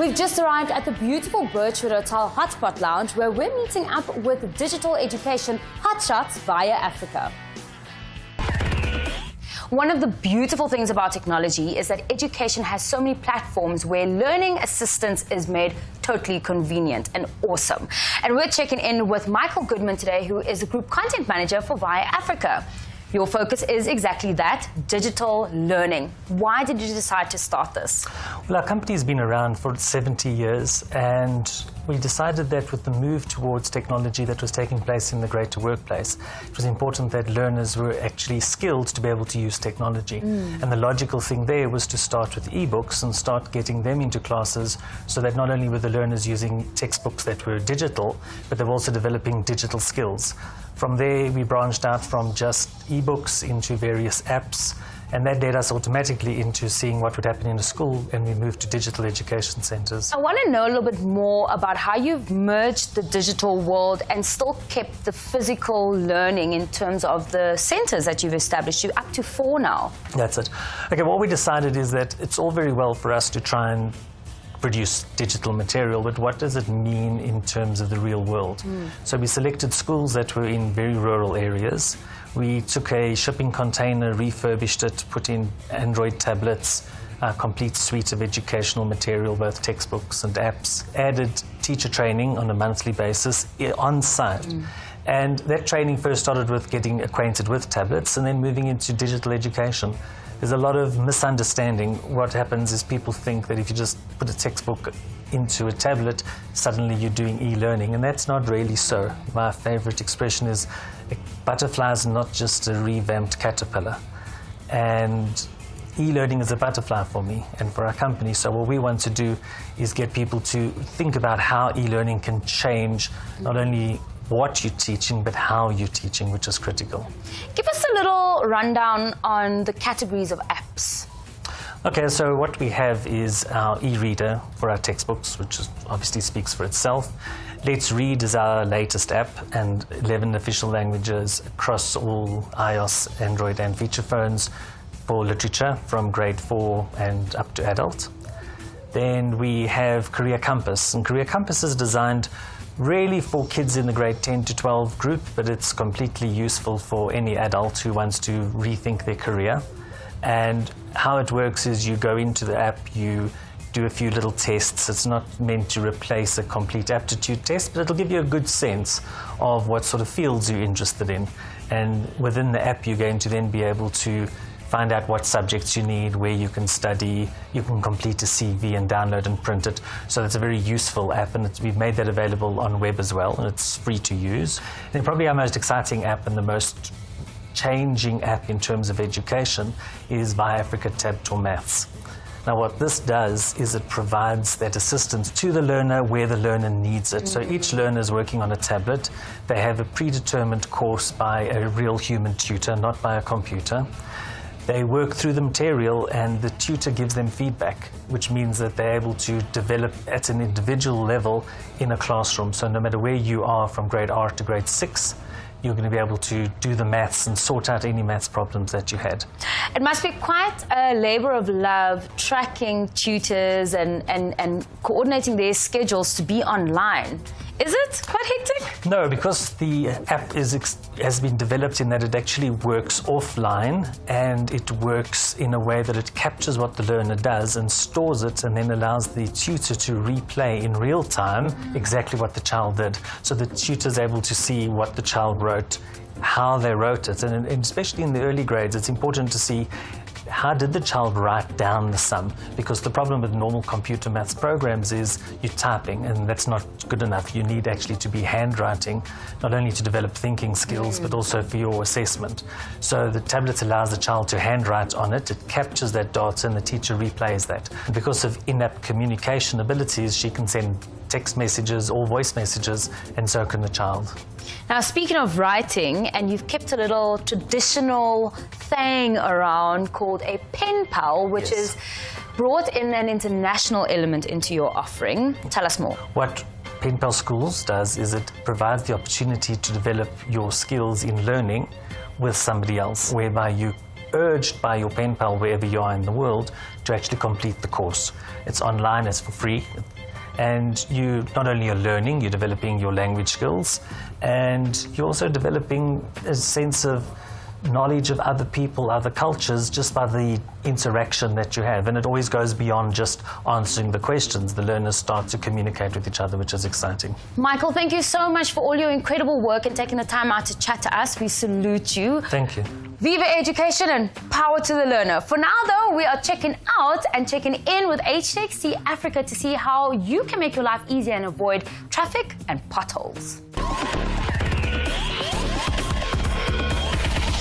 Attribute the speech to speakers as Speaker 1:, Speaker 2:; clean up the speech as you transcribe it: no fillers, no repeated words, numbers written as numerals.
Speaker 1: We've just arrived at the beautiful Birchwood Hotel Hotspot Lounge, where we're meeting up with digital education hotshots via Africa. One of the beautiful things about technology is that education has so many platforms where learning assistance is made totally convenient and awesome. And we're checking in with Michael Goodman today, who is the Group Content Manager for Via Afrika. Your focus is exactly that, digital learning. Why did you decide to start this?
Speaker 2: Well, our company's been around for 70 years, and we decided that with the move towards technology that was taking place in the greater workplace, it was important that learners were actually skilled to be able to use technology. And the logical thing there was to start with ebooks and start getting them into classes, so that not only were the learners using textbooks that were digital, but they were also developing digital skills. From there, we branched out from just ebooks into various apps, and that led us automatically into seeing what would happen in a school, and we moved to digital education centres.
Speaker 1: I want to know a little bit more about how you've merged the digital world and still kept the physical learning in terms of the centres that you've established. You're up to 4 now.
Speaker 2: That's it. Okay, what we decided is that it's all very well for us to try and produce digital material, but what does it mean in terms of the real world? So we selected schools that were in very rural areas. We took a shipping container, refurbished it, put in Android tablets, a complete suite of educational material, both textbooks and apps, added teacher training on a monthly basis on site. And that training first started with getting acquainted with tablets and then moving into digital education. There's a lot of misunderstanding. What happens is people think that if you just put a textbook into a tablet, suddenly you're doing e-learning, and that's not really so. My favorite expression is, a butterfly is not just a revamped caterpillar. And e-learning is a butterfly for me and for our company. So what we want to do is get people to think about how e-learning can change not only what you're teaching, but how you're teaching, which is critical.
Speaker 1: Give us a little rundown on the categories of apps.
Speaker 2: Okay, so what we have is our e-reader for our textbooks, which obviously speaks for itself. Let's Read is our latest app, and 11 official languages across all iOS, Android and feature phones for literature from grade 4 and up to adult. Then we have Career Compass, and Career Compass is designed really for kids in the grade 10 to 12 group, but it's completely useful for any adult who wants to rethink their career. And how it works is you go into the app, you do a few little tests. It's not meant to replace a complete aptitude test, but it'll give you a good sense of what sort of fields you're interested in. And within the app, you're going to then be able to find out what subjects you need, where you can study. You can complete a CV and download and print it. So it's a very useful app, and we've made that available on web as well, and it's free to use. And probably our most exciting app and the most changing app in terms of education is Via Afrika Tab Maths. Now what this does is it provides that assistance to the learner where the learner needs it. So each learner is working on a tablet. They have a predetermined course by a real human tutor, not by a computer. They work through the material, and the tutor gives them feedback, which means that they're able to develop at an individual level in a classroom. So no matter where you are from grade R to grade 6, you're going to be able to do the maths and sort out any maths problems that you had.
Speaker 1: It must be quite a labor of love tracking tutors and coordinating their schedules to be online. Is it quite hectic?
Speaker 2: No, because the app has been developed in that it actually works offline, and it works in a way that it captures what the learner does and stores it, and then allows the tutor to replay in real time exactly what the child did. So the tutor is able to see what the child wrote, how they wrote it, and especially in the early grades, it's important to see how did the child write down the sum? Because the problem with normal computer maths programs is you're typing, and that's not good enough. You need actually to be handwriting, not only to develop thinking skills, but also for your assessment. So the tablet allows the child to handwrite on it. It captures that data, and the teacher replays that. And because of in-app communication abilities, she can send text messages or voice messages, and so can the child.
Speaker 1: Now, speaking of writing, and you've kept a little traditional thing around called a pen pal, which is brought in an international element into your offering. Tell us more.
Speaker 2: What Pen Pal Schools does is it provides the opportunity to develop your skills in learning with somebody else, whereby you urged by your pen pal wherever you are in the world to actually complete the course. It's online, it's for free. And you not only are learning, you're developing your language skills, and you're also developing a sense of knowledge of other people, other cultures, just by the interaction that you have. And it always goes beyond just answering the questions. The learners start to communicate with each other, which is exciting.
Speaker 1: Michael, thank you so much for all your incredible work and taking the time out to chat to us. We salute you.
Speaker 2: Thank you.
Speaker 1: Viva Education and power to the learner. For now, though, we are checking out and checking in with Via Afrika to see how you can make your life easier and avoid traffic and potholes.